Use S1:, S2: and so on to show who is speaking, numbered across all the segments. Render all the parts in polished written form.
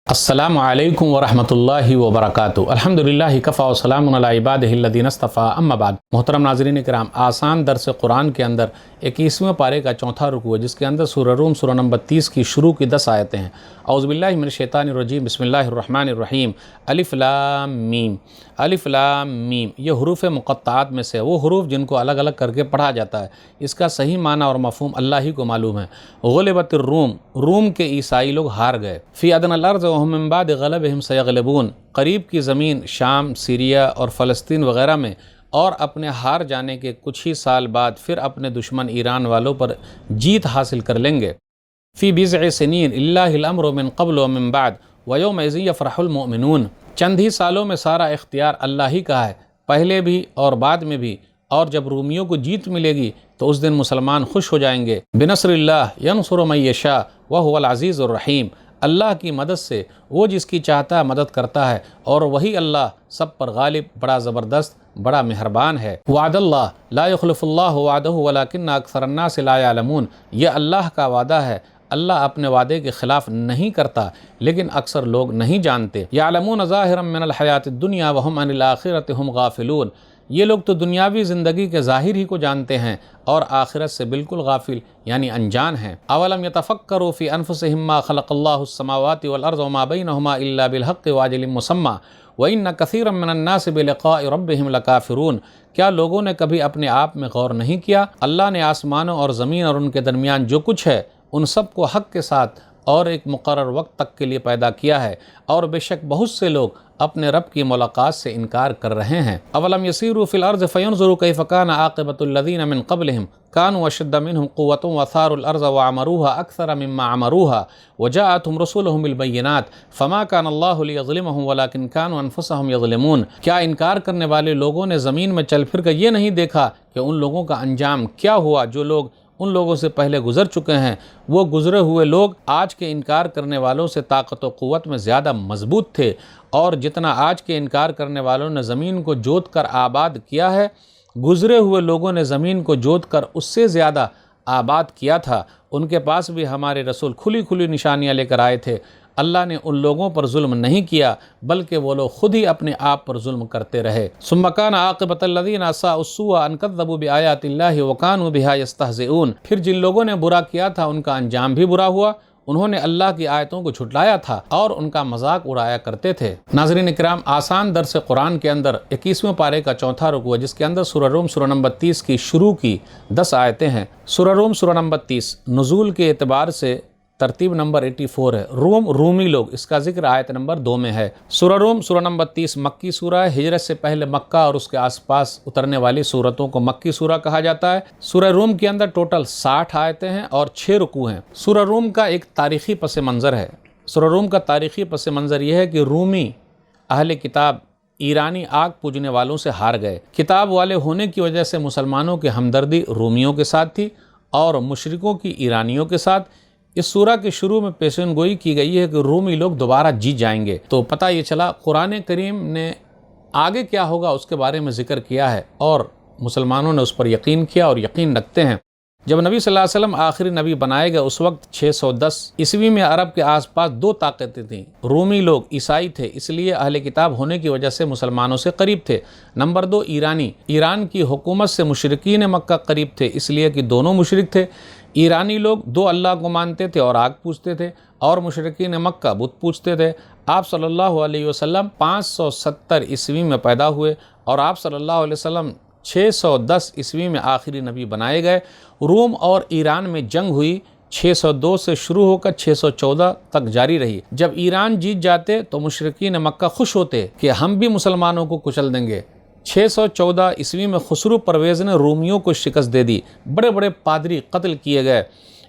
S1: السلام علیکم ورحمۃ اللہ وبرکاتہ۔ الحمدللہ کفا وسلام علی عبادہ الذین اصطفیٰ، اما بعد۔ محترم ناظرین کرام، آسان درس قرآن کے اندر 21ویں پارے کا چوتھا رکوع ہے، جس کے اندر سورہ روم سورہ نمبر 30 کی شروع کی 10 آیتیں ہیں۔ اعوذ باللہ من الشیطان الرجیم، بسم اللہ الرحمن الرحیم۔ الف لام میم، الف لام میم، یہ حروف مقطعات میں سے وہ حروف جن کو الگ الگ کر کے پڑھا جاتا ہے۔ اس کا صحیح معنی اور مفہوم اللہ ہی کو معلوم ہے۔ غلبت الروم، روم کے عیسائی لوگ ہار گئے۔ فی ادنی الارض وهم من بعد غلبهم سیغلبون، قریب کی زمین شام، سیریا اور فلسطین وغیرہ میں، اور اپنے ہار جانے کے کچھ ہی سال بعد پھر اپنے دشمن ایران والوں پر جیت حاصل کر لیں گے۔ فی بضع سنین للہ الامر من قبل ومن بعد ویومئذ یفرح المؤمنون، چند ہی سالوں میں سارا اختیار اللہ ہی کا ہے، پہلے بھی اور بعد میں بھی، اور جب رومیوں کو جیت ملے گی تو اس دن مسلمان خوش ہو جائیں گے۔ بنصر اللہ ینصر من یشاء وہو العزیز الرحیم، اللہ کی مدد سے وہ جس کی چاہتا ہے مدد کرتا ہے، اور وہی اللہ سب پر غالب، بڑا زبردست، بڑا مہربان ہے۔ وعد اللہ لا یخلف اللہ وعدہ ولکن اکثر الناس لا یعلمون، یہ اللہ کا وعدہ ہے، اللہ اپنے وعدے کے خلاف نہیں کرتا، لیکن اکثر لوگ نہیں جانتے۔ یعلمون ظاہرا من الحیات الدنیا وهم عن الآخرۃ هم غافلون، یہ لوگ تو دنیاوی زندگی کے ظاہر ہی کو جانتے ہیں اور آخرت سے بالکل غافل یعنی انجان ہیں۔ اولم یتفکروا فی انفسہم ما خلق اللہ السماوات والارض وما بینہما الا بالحق واجل مسمى وان کثیرا من الناس بلقاء ربہم لکافرون، کیا لوگوں نے کبھی اپنے آپ میں غور نہیں کیا؟ اللہ نے آسمانوں اور زمین اور ان کے درمیان جو کچھ ہے ان سب کو حق کے ساتھ اور ایک مقرر وقت تک کے لیے پیدا کیا ہے، اور بے شک بہت سے لوگ اپنے رب کی ملاقات سے انکار کر رہے ہیں۔ اولم یسیروا فی الارض فینظروا کیف کان عاقبۃ الذین من قبلہم کانوا اشد منہم قوۃ وثاروا الارض وعمروها اکثر مما عمروها وجاءتهم رسلهم بالبینات فما کان اللہ لیظلمهم ولکن کانوا انفسهم یظلمون، کیا انکار کرنے والے لوگوں نے زمین میں چل پھر کر یہ نہیں دیکھا کہ ان لوگوں کا انجام کیا ہوا جو لوگ ان لوگوں سے پہلے گزر چکے ہیں؟ وہ گزرے ہوئے لوگ آج کے انکار کرنے والوں سے طاقت و قوت میں زیادہ مضبوط تھے، اور جتنا آج کے انکار کرنے والوں نے زمین کو جوت کر آباد کیا ہے، گزرے ہوئے لوگوں نے زمین کو جوت کر اس سے زیادہ آباد کیا تھا۔ ان کے پاس بھی ہمارے رسول کھلی کھلی نشانیاں لے کر آئے تھے۔ اللہ نے ان لوگوں پر ظلم نہیں کیا بلکہ وہ لوگ خود ہی اپنے آپ پر ظلم کرتے رہے۔ ثم کان عاقبۃ الذین اساءوا السوء ان کذبوا بآیات اللہ وکانوا بها یستہزئون، پھر جن لوگوں نے برا کیا تھا ان کا انجام بھی برا ہوا، انہوں نے اللہ کی آیتوں کو جھٹلایا تھا اور ان کا مذاق اڑایا کرتے تھے۔ ناظرین کرام، آسان درس قرآن کے اندر 21ویں پارے کا چوتھا رکوع ہے، جس کے اندر سورہ روم سورہ نمبر 30 کی شروع کی 10 آیتیں ہیں۔ سورہ روم سورہ نمبر 30 نزول کے اعتبار سے ترتیب نمبر 84 ہے۔ رومی لوگ، اس کا ذکر آیت نمبر 2 میں ہے۔ سورہ روم سورہ نمبر 30 مکی سورہ ہے۔ ہجرت سے پہلے مکہ اور اس کے آس پاس اترنے والی سورتوں کو مکی سورہ کہا جاتا ہے۔ سورہ روم کے اندر ٹوٹل 60 آیتیں ہیں اور 6 رکوع ہیں۔ سورہ روم کا ایک تاریخی پس منظر ہے۔ سورہ روم کا تاریخی پس منظر یہ ہے کہ رومی اہل کتاب ایرانی آگ پوجنے والوں سے ہار گئے۔ کتاب والے ہونے کی وجہ سے مسلمانوں کی ہمدردی رومیوں کے ساتھ تھی اور مشرکوں کی ایرانیوں کے ساتھ۔ اس سورہ کے شروع میں پیشن گوئی کی گئی ہے کہ رومی لوگ دوبارہ جیت جائیں گے، تو پتہ یہ چلا قرآن کریم نے آگے کیا ہوگا اس کے بارے میں ذکر کیا ہے، اور مسلمانوں نے اس پر یقین کیا اور یقین رکھتے ہیں۔ جب نبی صلی اللہ علیہ وسلم آخری نبی بنائے گئے اس وقت 610 عیسوی میں عرب کے آس پاس 2 طاقتیں تھیں۔ رومی لوگ عیسائی تھے، اس لیے اہل کتاب ہونے کی وجہ سے مسلمانوں سے قریب تھے۔ نمبر 2 ایرانی، ایران کی حکومت سے مشرکین مکہ قریب تھے، اس لیے کہ دونوں مشرک تھے۔ ایرانی لوگ 2 اللہ کو مانتے تھے اور آگ پوجتے تھے، اور مشرکین مکہ بت پوجتے تھے۔ آپ صلی اللہ علیہ وسلم 570 عیسوی میں پیدا ہوئے اور آپ صلی اللہ علیہ وسلم 610 عیسوی میں آخری نبی بنائے گئے۔ روم اور ایران میں جنگ ہوئی، 602 سے شروع ہو کر 614 تک جاری رہی۔ جب ایران جیت جاتے تو مشرکین مکہ خوش ہوتے کہ ہم بھی مسلمانوں کو کچل دیں گے۔ 614 عیسوی میں خسرو پرویز نے رومیوں کو شکست دے دی، بڑے بڑے پادری قتل کیے گئے۔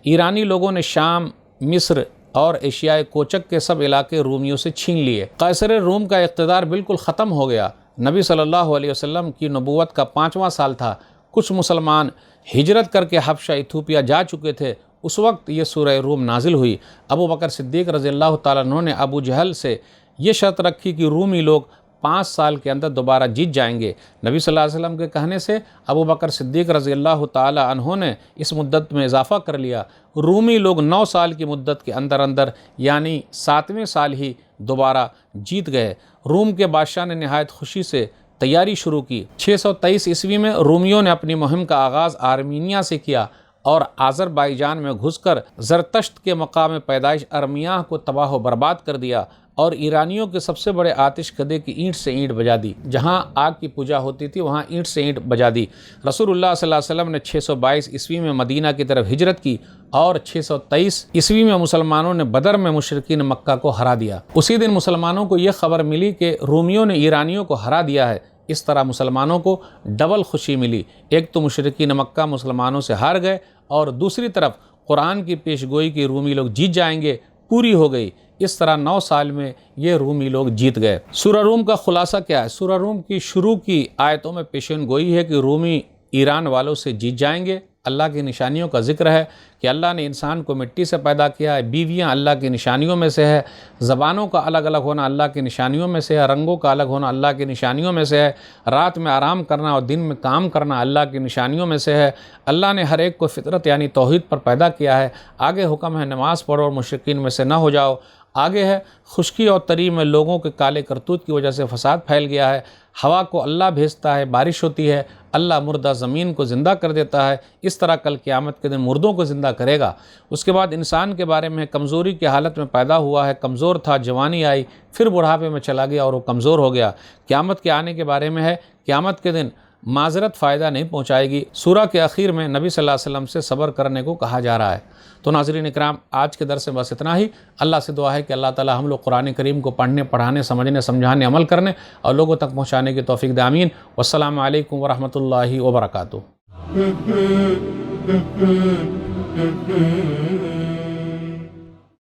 S1: ایرانی لوگوں نے شام، مصر اور ایشیائے کوچک کے سب علاقے رومیوں سے چھین لیے۔ قیصر روم کا اقتدار بالکل ختم ہو گیا۔ نبی صلی اللہ علیہ وسلم کی نبوت کا 5واں سال تھا۔ کچھ مسلمان ہجرت کر کے حبشہ ایتھوپیا جا چکے تھے، اس وقت یہ سورہ روم نازل ہوئی۔ ابو بکر صدیق رضی اللہ تعالیٰ عنہ نے ابو جہل سے یہ شرط رکھی کہ رومی لوگ 5 سال کے اندر دوبارہ جیت جائیں گے۔ نبی صلی اللہ علیہ وسلم کے کہنے سے ابو بکر صدیق رضی اللہ تعالی عنہ نے اس مدت میں اضافہ کر لیا۔ رومی لوگ 9 سال کی مدت کے اندر اندر یعنی 7ویں سال ہی دوبارہ جیت گئے۔ روم کے بادشاہ نے نہایت خوشی سے تیاری شروع کی۔ 623 عیسوی میں رومیوں نے اپنی مہم کا آغاز آرمینیا سے کیا اور آذربائیجان میں گھس کر زرتشت کے مقام پیدائش ارمیاہ کو تباہ و برباد کر دیا اور ایرانیوں کے سب سے بڑے آتش کدے کی اینٹ سے اینٹ بجا دی۔ جہاں آگ کی پوجا ہوتی تھی وہاں اینٹ سے اینٹ بجا دی۔ رسول اللہ صلی اللہ علیہ وسلم نے 622 عیسوی میں مدینہ کی طرف ہجرت کی اور 623 عیسوی میں مسلمانوں نے بدر میں مشرکین مکہ کو ہرا دیا۔ اسی دن مسلمانوں کو یہ خبر ملی کہ رومیوں نے ایرانیوں کو ہرا دیا ہے۔ اس طرح مسلمانوں کو ڈبل خوشی ملی، ایک تو مشرکین مکہ مسلمانوں سے ہار گئے اور دوسری طرف قرآن کی پیشگوئی کی رومی لوگ جیت جائیں گے پوری ہو گئی۔ اس طرح 9 سال میں یہ رومی لوگ جیت گئے۔ سورہ روم کا خلاصہ کیا ہے؟ سورہ روم کی شروع کی آیتوں میں پیشین گوئی ہے کہ رومی ایران والوں سے جیت جائیں گے۔ اللہ کی نشانیوں کا ذکر ہے کہ اللہ نے انسان کو مٹی سے پیدا کیا ہے، بیویاں اللہ کی نشانیوں میں سے ہے، زبانوں کا الگ الگ ہونا اللہ کی نشانیوں میں سے ہے، رنگوں کا الگ ہونا اللہ کی نشانیوں میں سے ہے، رات میں آرام کرنا اور دن میں کام کرنا اللہ کی نشانیوں میں سے ہے۔ اللہ نے ہر ایک کو فطرت یعنی توحید پر پیدا کیا ہے۔ آگے حکم ہے نماز پڑھو اور مشرکین میں سے نہ ہو جاؤ۔ آگے ہے خشکی اور تری میں لوگوں کے کالے کرتوت کی وجہ سے فساد پھیل گیا ہے۔ ہوا کو اللہ بھیجتا ہے، بارش ہوتی ہے، اللہ مردہ زمین کو زندہ کر دیتا ہے۔ اس طرح کل قیامت کے دن مردوں کو زندہ کرے گا۔ اس کے بعد انسان کے بارے میں کمزوری کی حالت میں پیدا ہوا ہے، کمزور تھا، جوانی آئی، پھر بڑھاپے میں چلا گیا اور وہ کمزور ہو گیا۔ قیامت کے آنے کے بارے میں ہے، قیامت کے دن معذرت فائدہ نہیں پہنچائے گی۔ سورہ کے آخر میں نبی صلی اللہ علیہ وسلم سے صبر کرنے کو کہا جا رہا ہے۔ تو ناظرین اکرام، آج کے درس میں بس اتنا ہی۔ اللہ سے دعا ہے کہ اللہ تعالی ہم لوگ قرآن کریم کو پڑھنے، پڑھانے، سمجھنے، سمجھانے، عمل کرنے اور لوگوں تک پہنچانے کی توفیق دے۔ آمین۔ والسلام علیکم ورحمۃ اللہ وبرکاتہ۔